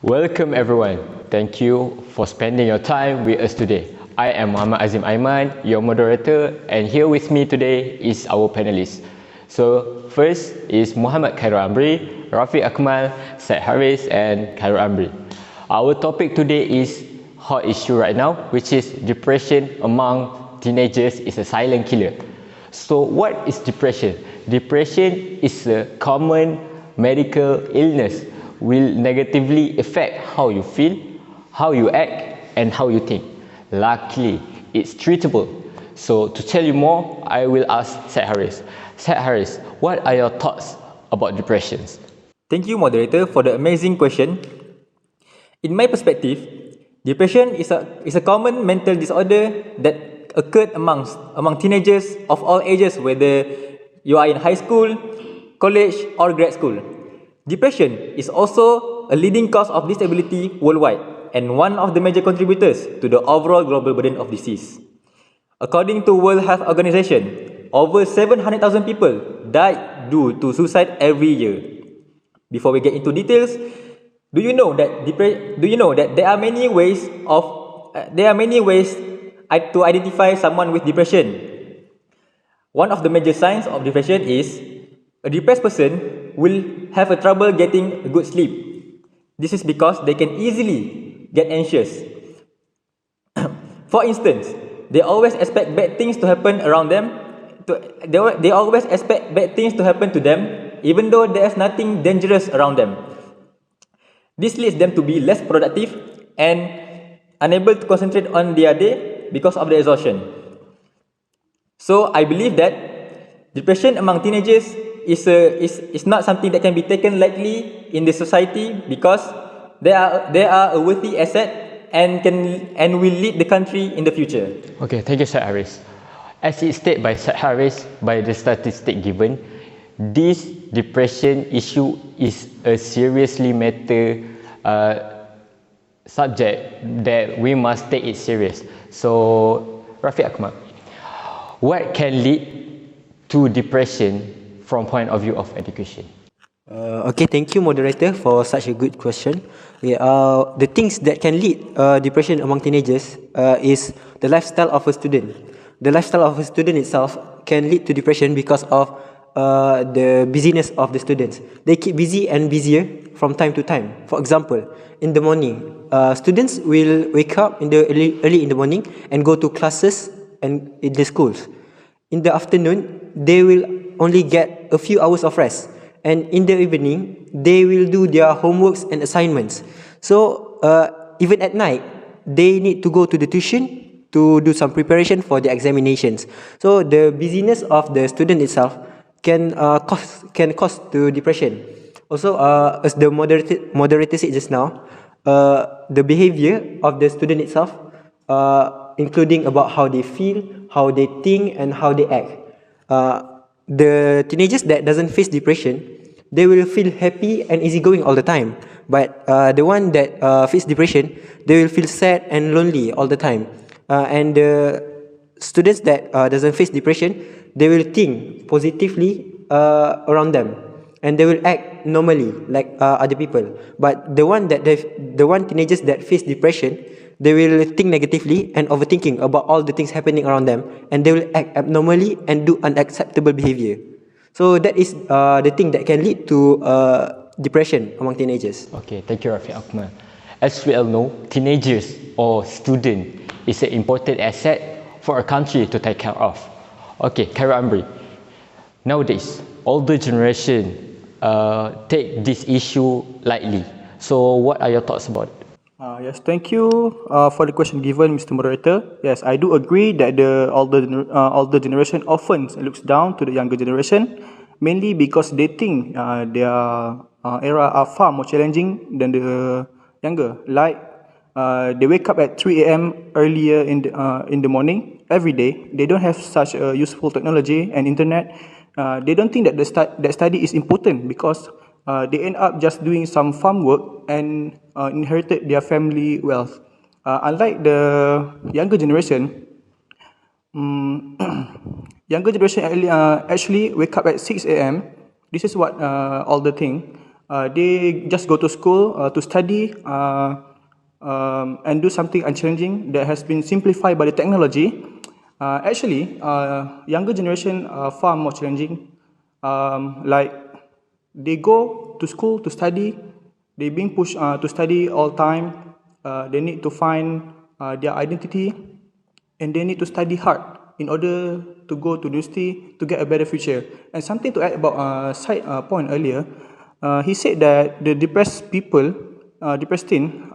Welcome everyone. Thank you for spending your time with us today. I am Muhammad Azim Aiman, your moderator, and here with me today is our panelists. So first is Muhammad Khairul Amri, Rafiq Akmal, Syed Haris and Khairul Amri. Our topic today is hot issue right now, which is depression among teenagers is a silent killer. So what is depression? Depression is a common medical illness will negatively affect how you feel, how you act, and how you think. Luckily, it's treatable. So to tell you more, I will ask Syed Haris. Syed Haris, what are your thoughts about depression? Thank you, moderator, for the amazing question. In my perspective, depression is a common mental disorder that occurred among teenagers of all ages, whether you are in high school, college, or grad school. Depression is also a leading cause of disability worldwide and one of the major contributors to the overall global burden of disease. According to World Health Organization, over 700,000 people die due to suicide every year. Before we get into details, do you know that there are many ways to identify someone with depression? One of the major signs of depression is a depressed person will have a trouble getting a good sleep. This is because they can easily get anxious. For instance, they always expect bad things to happen around them. They always expect bad things to happen to them, even though there is nothing dangerous around them. This leads them to be less productive and unable to concentrate on their day because of the exhaustion. So I believe that depression among teenagers is not something that can be taken lightly in the society, because they are a worthy asset and will lead the country in the future. Okay, thank you, Syed Haris. As it stated by Syed Haris, by the statistic given, this depression issue is a seriously matter subject that we must take it serious. So, Rafiq Akmal, what can lead to depression from point of view of education? Okay, thank you, moderator, for such a good question. The things that can lead depression among teenagers is the lifestyle of a student. The lifestyle of a student itself can lead to depression because of the busyness of the students. They keep busy and busier from time to time. For example, in the morning, students will wake up in the early in the morning and go to classes and in the schools. In the afternoon, they will only get a few hours of rest, and in the evening they will do their homeworks and assignments. So even at night they need to go to the tuition to do some preparation for the examinations. So the busyness of the student itself can cause to depression. Also, as the moderator said just now, the behavior of the student itself, including about how they feel, how they think, and how they act. The teenagers that doesn't face depression, they will feel happy and easygoing all the time. But the one that face depression, they will feel sad and lonely all the time. And the students that doesn't face depression, they will think positively around them, and they will act normally like other people. But the one teenagers that face depression, they will think negatively and overthinking about all the things happening around them, and they will act abnormally and do unacceptable behavior. So that is the thing that can lead to depression among teenagers. Okay, thank you, Rafiq Akmal. As we all know, teenagers or student is an important asset for a country to take care of. Okay, Khairul Amri. Nowadays, older generation take this issue lightly. So what are your thoughts about it? Yes, thank you for the question given, Mr. Moderator. Yes, I do agree that the older generation often looks down to the younger generation, mainly because they think their era are far more challenging than the younger. Like they wake up at 3 a.m. earlier in the morning every day. They don't have such a useful technology and internet. They don't think that that study is important, because they end up just doing some farm work and inherited their family wealth. Unlike the younger generation, actually wake up at 6 a.m. This is what all the thing. They just go to school to study and do something unchallenging that has been simplified by the technology. Actually, younger generation are far more challenging. Like they go to school to study, they being pushed to study all time. They need to find their identity, and they need to study hard in order to go to university to get a better future. And something to add about side point earlier, he said that the depressed people, depressed teen,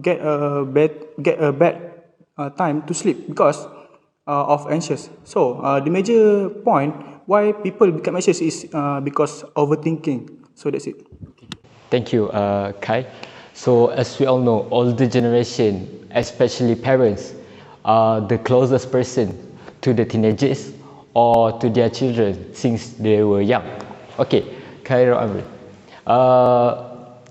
get a bad time to sleep because of anxious. So the major point why people become anxious is because overthinking. So that's it. Thank you, Kai. So as we all know, older generation, especially parents, are the closest person to the teenagers or to their children since they were young. Okay, Kai Amri.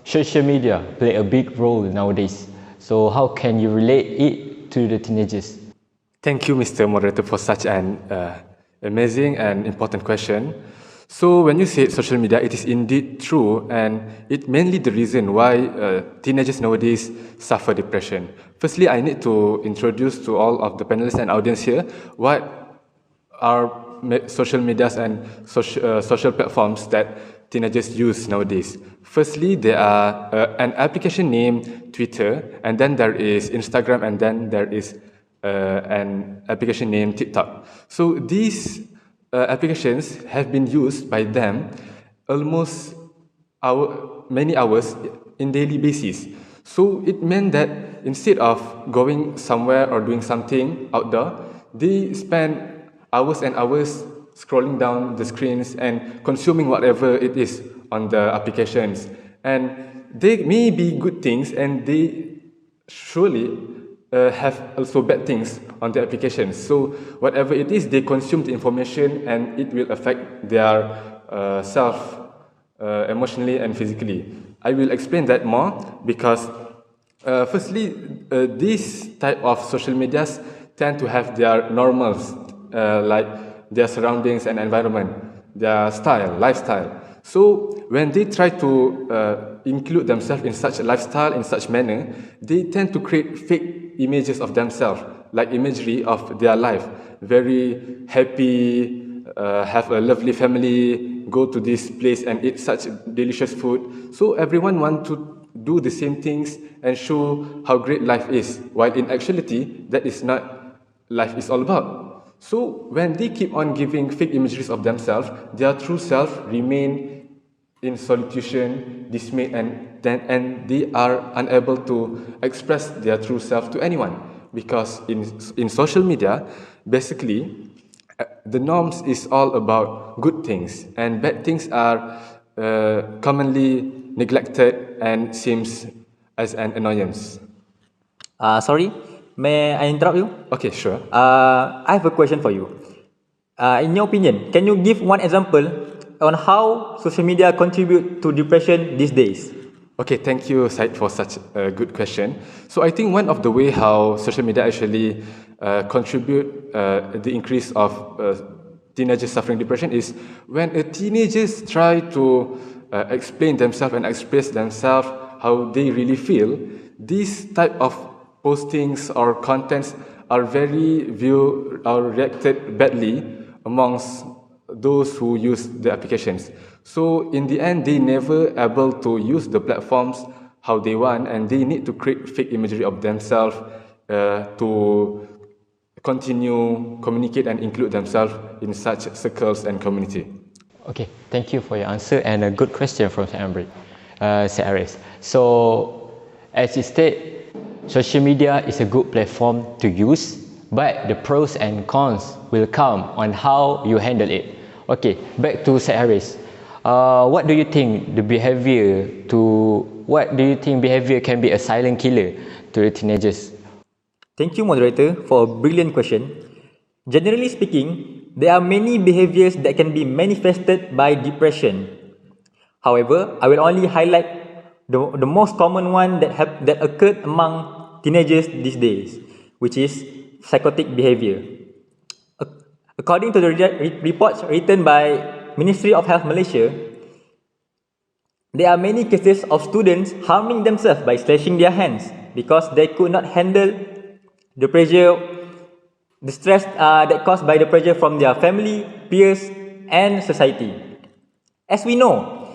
Social media play a big role nowadays. So how can you relate it to the teenagers? Thank you, Mr. Moderator, for such an amazing and important question. So when you say social media, it is indeed true, and it mainly the reason why teenagers nowadays suffer depression. Firstly, I need to introduce to all of the panelists and audience here what are social medias and social platforms that teenagers use nowadays. Firstly, there are an application named Twitter, and then there is Instagram, and then there is an application named TikTok. So these applications have been used by them almost many hours in daily basis. So it meant that instead of going somewhere or doing something outdoor, they spend hours and hours scrolling down the screens and consuming whatever it is on the applications. And they may be good things, and they surely have also bad things on the applications. So whatever it is, they consume the information, and it will affect their self emotionally and physically. I will explain that more because firstly, these type of social medias tend to have their normals, like their surroundings and environment, their style, lifestyle. So when they try to include themselves in such a lifestyle, in such manner, they tend to create fake images of themselves, like imagery of their life. Very happy, have a lovely family, go to this place and eat such delicious food. So everyone wants to do the same things and show how great life is, while in actuality, that is not life is all about. So when they keep on giving fake imageries of themselves, their true self remain in solitude, dismay, and they are unable to express their true self to anyone, because in social media, basically, the norms is all about good things, and bad things are commonly neglected and seems as an annoyance. Sorry, may I interrupt you? Okay, sure. I have a question for you. In your opinion, can you give one example on how social media contribute to depression these days? Okay, thank you, Said, for such a good question. So I think one of the way how social media actually contribute the increase of teenagers suffering depression is when teenagers try to explain themselves and express themselves how they really feel. These type of postings or contents are very viewed or reacted badly amongst those who use the applications. So in the end, they never able to use the platforms how they want, and they need to create fake imagery of themselves to continue communicate and include themselves in such circles and community. Okay, thank you for your answer, and a good question from Aris. So as you state, social media is a good platform to use, but the pros and cons will come on how you handle it. Okay, back to Aris. What do you think behavior can be a silent killer to the teenagers? Thank you, moderator, for a brilliant question. Generally speaking, there are many behaviors that can be manifested by depression. However, I will only highlight the most common one that occurred among teenagers these days, which is psychotic behavior. According to the reports written by Ministry of Health Malaysia, There are many cases of students harming themselves by slashing their hands because they could not handle the pressure, the stress that caused by the pressure from their family, peers, and society. As we know,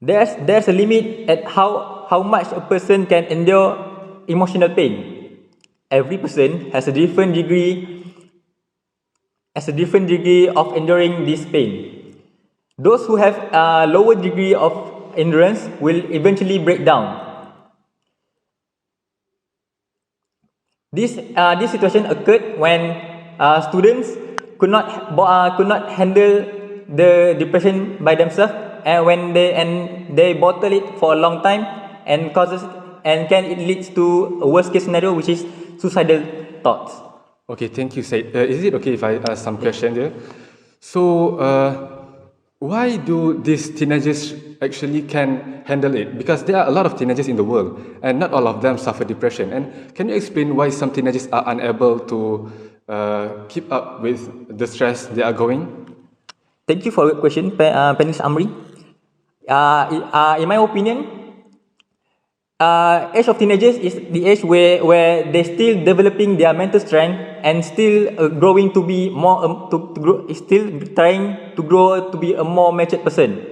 there's a limit at how much a person can endure emotional pain. Every person has a different degree of enduring this pain. Those who have a lower degree of endurance will eventually break down. This situation occurred when students could not handle the depression by themselves, and when they bottle it for a long time and it leads to a worst case scenario, which is suicidal thoughts. Okay, thank you, Said. Is it okay if I ask some question there? So, why do these teenagers actually can handle it? Because there are a lot of teenagers in the world, and not all of them suffer depression. And can you explain why some teenagers are unable to keep up with the stress they are going? Thank you for your question, Panelist Amri. In my opinion, age of teenagers is the age where they're still developing their mental strength and still growing to be more still trying to grow to be a more matured person.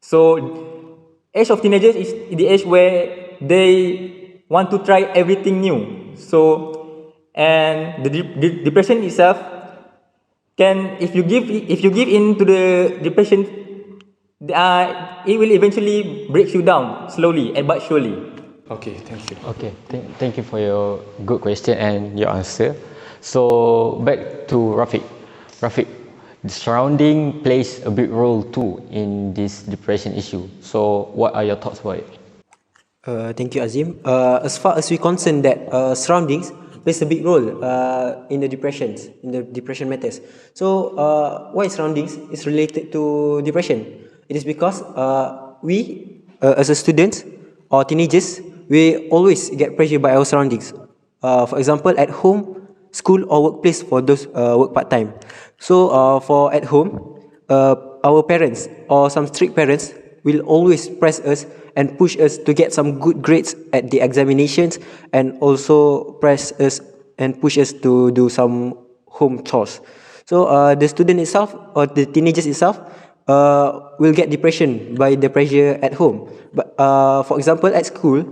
So, age of teenagers is the age where they want to try everything new. So, and the depression itself can, if you give in to the depression, it will eventually break you down slowly but surely. Okay, thank you. Okay, thank you for your good question and your answer. So back to Rafiq. Rafiq, the surrounding plays a big role too in this depression issue. So what are your thoughts about it? Thank you, Azim. As far as we concern that surroundings plays a big role in the depression matters. So why surroundings is related to depression? It is because we, as a student or teenagers, we always get pressure by our surroundings. For example, at home, school or workplace for those work part-time. So for at home, our parents or some strict parents will always press us and push us to get some good grades at the examinations, and also press us and push us to do some home chores. So the student itself or the teenagers itself will get depression by the pressure at home. But for example, at school,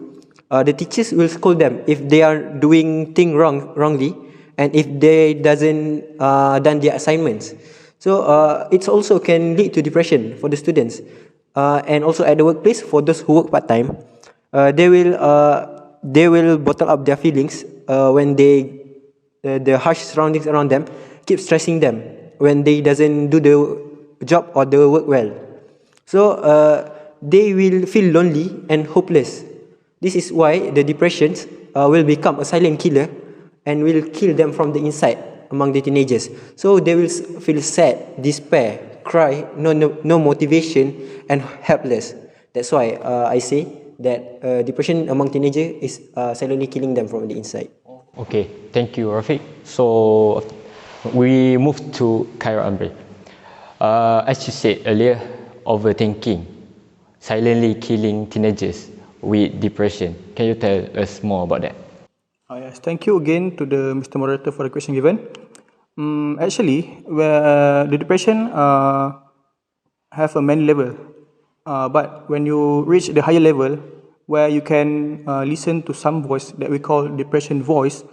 the teachers will scold them if they are doing things wrongly, and if they doesn't done their assignments. So it also can lead to depression for the students. And also at the workplace, for those who work part time, they will bottle up their feelings when the harsh surroundings around them keep stressing them when they doesn't do the job or the work well. So they will feel lonely and hopeless. This is why the depressions will become a silent killer and will kill them from the inside among the teenagers. So they will feel sad, despair, cry, no motivation, and helpless. That's why I say that depression among teenagers is silently killing them from the inside. Okay, thank you, Rafiq. So we move to Khaira Amri. As you said earlier, overthinking silently killing teenagers with depression. Can you tell us more about that? Yes, thank you again to the Mr. Moderator for the question given. Actually, the depression have a many level, but when you reach the higher level, where you can listen to some voice that we call depression voice.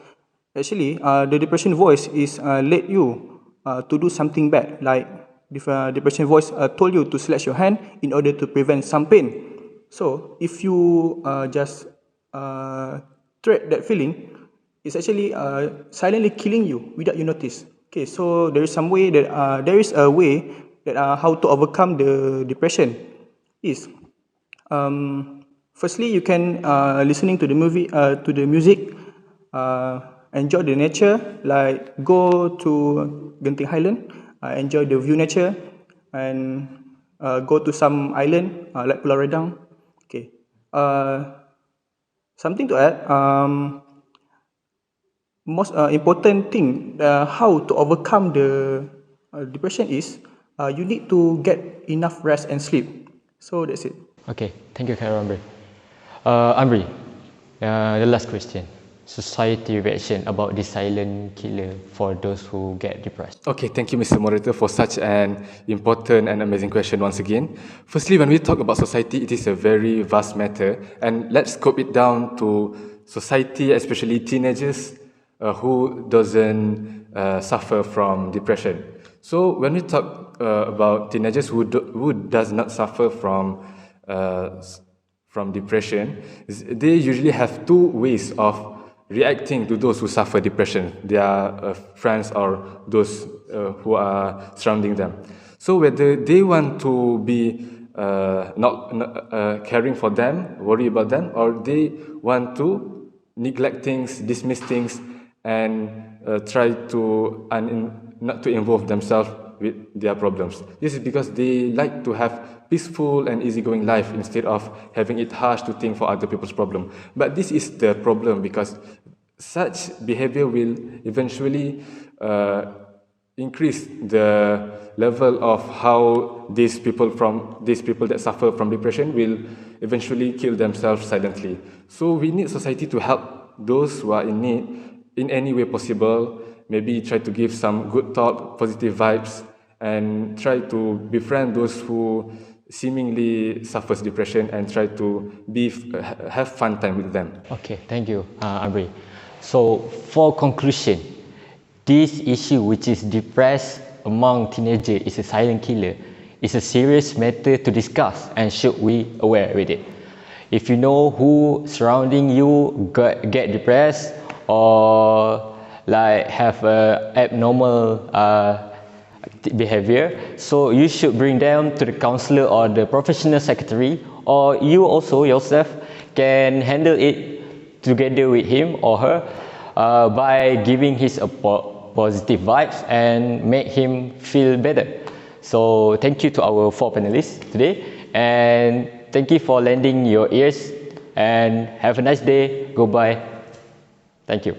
Actually, the depression voice is led you to do something bad, like depression voice told you to slash your hand in order to prevent some pain. So if you just treat that feeling, it's actually silently killing you without you notice. Okay, so there is a way that how to overcome the depression is firstly you can listening to the music, enjoy the nature, like go to Genting Highland, enjoy the view nature, and go to some island like Pulau Redang. Okay, something to add. Most important thing how to overcome the depression is you need to get enough rest and sleep. So that's it. Okay, thank you, Khairul Amri. Amri, the last question. Society reaction about the silent killer for those who get depressed. Okay, thank you, Mr. Moderator, for such an important and amazing question once again. Firstly, when we talk about society, it is a very vast matter, and let's scope it down to society, especially teenagers who doesn't suffer from depression. So when we talk about teenagers who does not suffer from depression, they usually have two ways of reacting to those who suffer depression, their friends or those who are surrounding them. So whether they want to be not caring for them, worry about them, or they want to neglect things, dismiss things, and try to not to involve themselves with their problems. This is because they like to have peaceful and easygoing life instead of having it harsh to think for other people's problem. But this is the problem, because such behavior will eventually increase the level of how these people that suffer from depression will eventually kill themselves silently. So we need society to help those who are in need in any way possible. Maybe try to give some good talk, positive vibes, and try to befriend those who seemingly suffers depression and try to have fun time with them. Okay, thank you, Amri. So for conclusion, this issue, which is depressed among teenagers, is a silent killer. It's a serious matter to discuss and should we aware with it. If you know who surrounding you get depressed or like have abnormal behavior, so you should bring them to the counselor or the professional secretary, or you also yourself can handle it together with him or her by giving his positive vibes and make him feel better. So thank you to our 4 panelists today, and thank you for lending your ears, and have a nice day. Goodbye. Thank you.